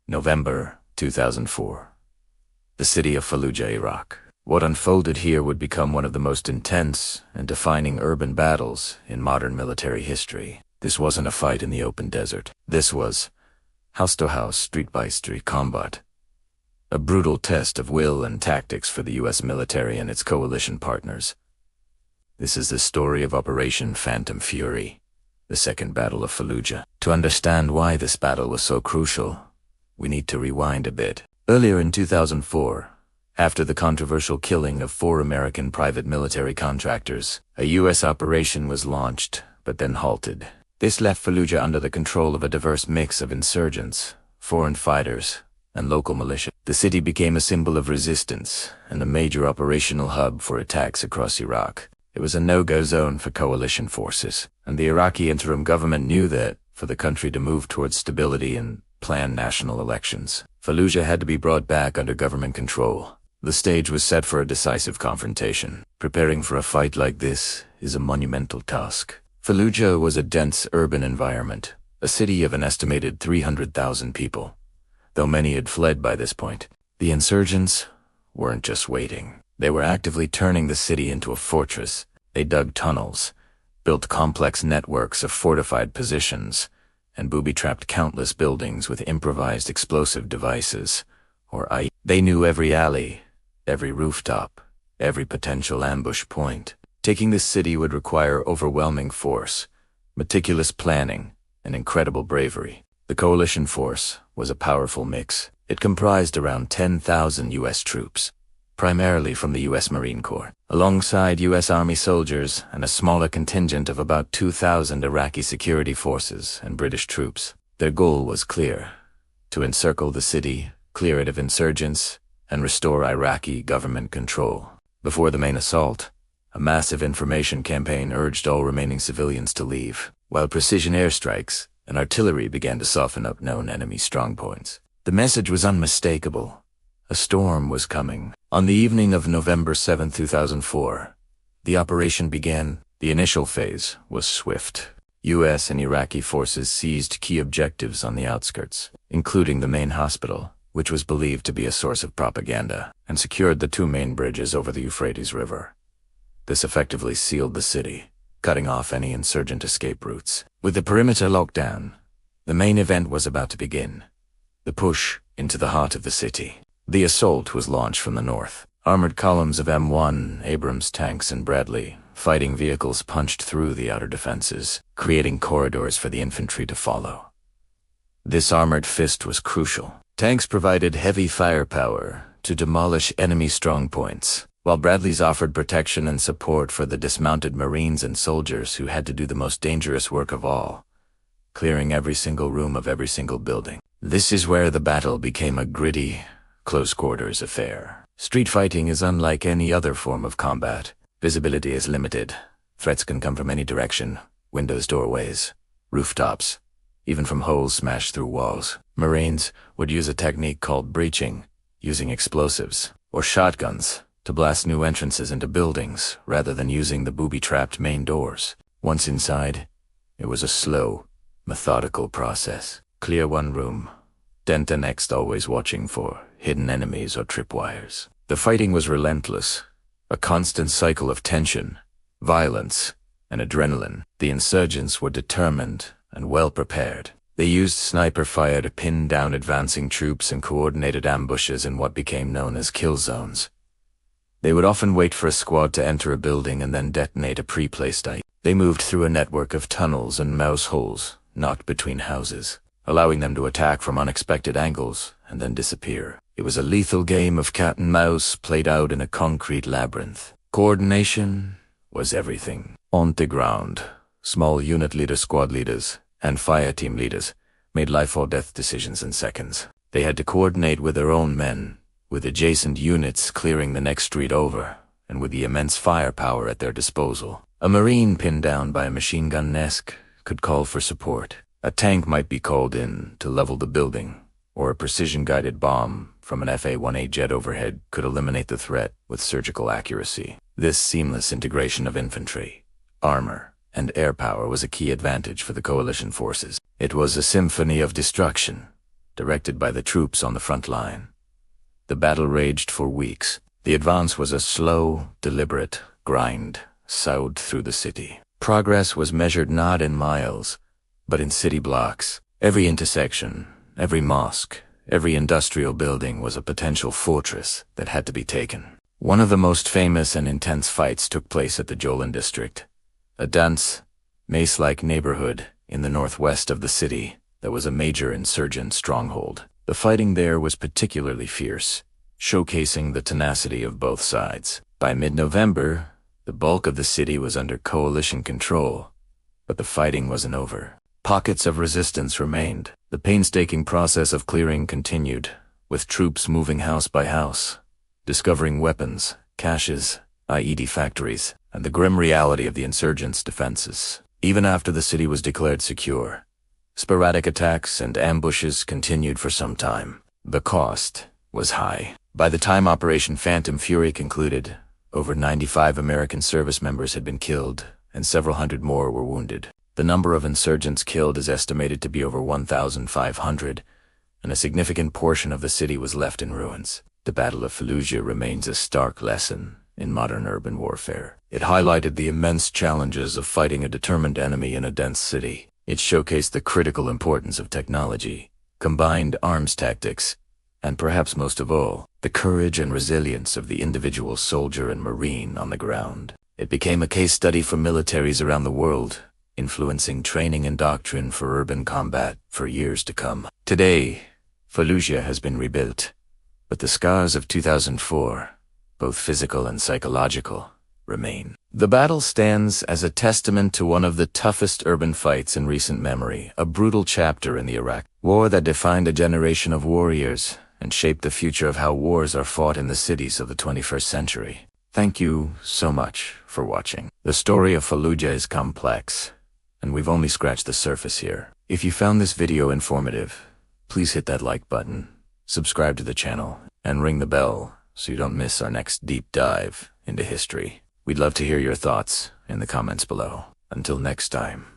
November 2004. The city of Fallujah, Iraq. What unfolded here would become one of the most intense and defining urban battles in modern military history. This wasn't a fight in the open desert. This was house-to-house, street-by-street combat. A brutal test of will and tactics for the U.S. military and its coalition partners. This is the story of Operation Phantom Fury, the Second Battle of Fallujah. To understand why this battle was so crucial, we need to rewind a bit. Earlier in 2004, after the controversial killing of 4 American private military contractors, a U.S. operation was launched, but then halted. This left Fallujah under the control of a diverse mix of insurgents, foreign fighters, and local militia. The city became a symbol of resistance and a major operational hub for attacks across Iraq. It was a no-go zone for coalition forces, and the Iraqi interim government knew that, for the country to move towards stability and plan national elections, Fallujah had to be brought back under government control. The stage was set for a decisive confrontation. Preparing for a fight like this is a monumental task. Fallujah was a dense urban environment, a city of an estimated 300,000 people. Though many had fled by this point, the insurgents weren't just waiting. They were actively turning the city into a fortress. They dug tunnels, built complex networks of fortified positions, and booby-trapped countless buildings with improvised explosive devices, or IE. They knew every alley, every rooftop, every potential ambush point. Taking this city would require overwhelming force, meticulous planning, and incredible bravery. The coalition force was a powerful mix. It comprised around 10,000 U.S. troops, primarily from the U.S. Marine Corps, alongside U.S. Army soldiers and a smaller contingent of about 2,000 Iraqi security forces and British troops. Their goal was clear: to encircle the city, clear it of insurgents, and restore Iraqi government control. Before the main assault, a massive information campaign urged all remaining civilians to leave, while precision airstrikes and artillery began to soften up known enemy strongpoints. The message was unmistakable. A storm was coming. On the evening of November 7, 2004, the operation began. The initial phase was swift. U.S. and Iraqi forces seized key objectives on the outskirts, including the main hospital, which was believed to be a source of propaganda, and secured the 2 main bridges over the Euphrates River. This effectively sealed the city, cutting off any insurgent escape routes. With the perimeter locked down, the main event was about to begin: the push into the heart of the city. The assault was launched from the north. Armored columns of M1 Abrams tanks and Bradley fighting vehicles punched through the outer defenses, creating corridors for the infantry to follow. This armored fist was crucial. Tanks provided heavy firepower to demolish enemy strongpoints, while Bradleys offered protection and support for the dismounted Marines and soldiers who had to do the most dangerous work of all: clearing every single room of every single building. This is where the battle became a gritty, close-quarters affair. Street fighting is unlike any other form of combat. Visibility is limited. Threats can come from any direction: windows, doorways, rooftops, even from holes smashed through walls. Marines would use a technique called breaching, using explosives or shotguns to blast new entrances into buildings rather than using the booby-trapped main doors. Once inside, it was a slow, methodical process. Clear one room, dent the next, always watching for hidden enemies or tripwires. The fighting was relentless, a constant cycle of tension, violence, and adrenaline. The insurgents were determined and well prepared. They used sniper fire to pin down advancing troops and coordinated ambushes in what became known as kill zones. They would often wait for a squad to enter a building and then detonate a pre-placed item. They moved through a network of tunnels and mouse holes, knocked between houses, allowing them to attack from unexpected angles and then disappear. It was a lethal game of cat and mouse played out in a concrete labyrinth. Coordination was everything. On the ground, small unit leaders, squad leaders, and fire team leaders made life or death decisions in seconds. They had to coordinate with their own men, with adjacent units clearing the next street over, and with the immense firepower at their disposal. A Marine pinned down by a machine gun nest could call for support. A tank might be called in to level the building, or a precision-guided bomb from an FA-18 jet overhead could eliminate the threat with surgical accuracy. This seamless integration of infantry, armor, and air power was a key advantage for the coalition forces. It was a symphony of destruction, directed by the troops on the front line. The battle raged for weeks. The advance was a slow, deliberate grind, sowed through the city. Progress was measured not in miles, but in city blocks. Every intersection, every mosque, every industrial building was a potential fortress that had to be taken. One of the most famous and intense fights took place at the Jolan district, a dense, maze-like neighborhood in the northwest of the city that was a major insurgent stronghold. The fighting there was particularly fierce, showcasing the tenacity of both sides. By mid-November, the bulk of the city was under coalition control, but the fighting wasn't over. Pockets of resistance remained. The painstaking process of clearing continued, with troops moving house by house, discovering weapons, caches, IED factories, and the grim reality of the insurgents' defenses. Even after the city was declared secure, sporadic attacks and ambushes continued for some time. The cost was high. By the time Operation Phantom Fury concluded, over 95 American service members had been killed, and several hundred more were wounded. The number of insurgents killed is estimated to be over 1,500, and a significant portion of the city was left in ruins. The Battle of Fallujah remains a stark lesson in modern urban warfare. It highlighted the immense challenges of fighting a determined enemy in a dense city. It showcased the critical importance of technology, combined arms tactics, and perhaps most of all, the courage and resilience of the individual soldier and marine on the ground. It became a case study for militaries around the world, influencing training and doctrine for urban combat for years to come. Today, Fallujah has been rebuilt, but the scars of 2004, both physical and psychological, remain. The battle stands as a testament to one of the toughest urban fights in recent memory, a brutal chapter in the Iraqi war that defined a generation of warriors and shaped the future of how wars are fought in the cities of the 21st century. Thank you so much for watching. The story of Fallujah is complex, and we've only scratched the surface here. If you found this video informative, please hit that like button, subscribe to the channel, and ring the bell so you don't miss our next deep dive into history. We'd love to hear your thoughts in the comments below. Until next time.